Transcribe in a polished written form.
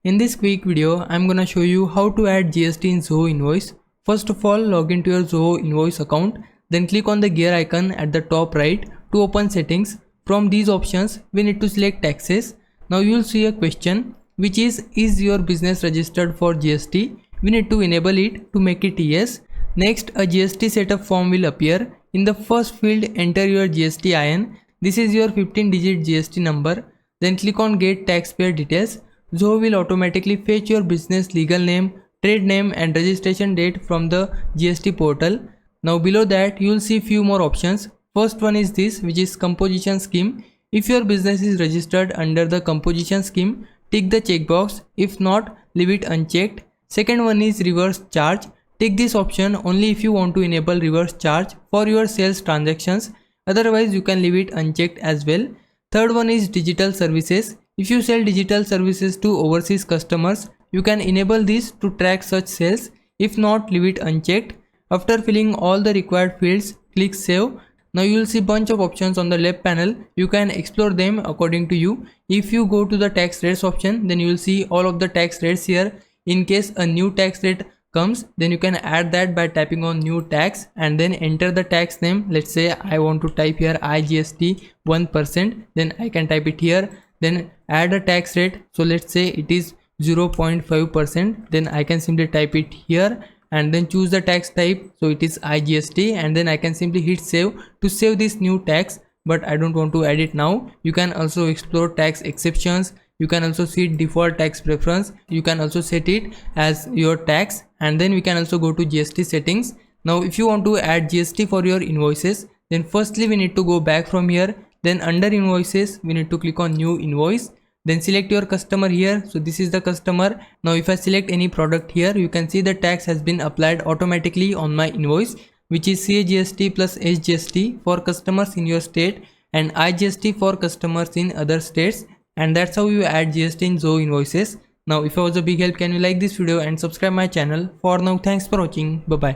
In this quick video, I'm gonna show you how to add GST in Zoho Invoice. First of all, log into your Zoho Invoice account, then click on the gear icon at the top right to open settings. From these options, we need to select taxes. Now you will see a question which is your business registered for GST? We need to enable it to make it yes. Next, a GST setup form will appear. In the first field, enter your GSTIN. This is your 15-digit GST number. Then click on get taxpayer details. Zoho will automatically fetch your business legal name, trade name and registration date from the GST portal. Now below that you will see few more options. First one is this, which is composition scheme. If your business is registered under the composition scheme, tick the checkbox. If not, leave it unchecked. Second one is reverse charge. Tick this option only if you want to enable reverse charge for your sales transactions. Otherwise you can leave it unchecked as well. Third one is digital services. If you sell digital services to overseas customers, you can enable this to track such sales. If not, leave it unchecked. After filling all the required fields, click save. Now you will see bunch of options on the left panel. You can explore them according to you. If you go to the tax rates option, then you will see all of the tax rates here. In case a new tax rate comes, then you can add that by tapping on new tax and then enter the tax name. Let's say I want to type here IGST 1%, then I can type it here. Then add a tax rate, so let's say it is 0.5%, then I can simply type it here and then choose the tax type, so it is IGST, and then I can simply hit save to save this new tax, but I don't want to add it now. You can also explore tax exceptions. You can also see default tax preference. You can also set it as your tax, and then we can also go to GST settings. Now if you want to add GST for your invoices, then firstly we need to go back from here. Then under invoices, we need to click on new invoice. Then select your customer here. So this is the customer. Now if I select any product here, you can see the tax has been applied automatically on my invoice, which is CGST plus SGST for customers in your state and IGST for customers in other states. And that's how you add GST in Zoho Invoices. Now if I was a big help, can you like this video and subscribe my channel. For now, thanks for watching. Bye bye.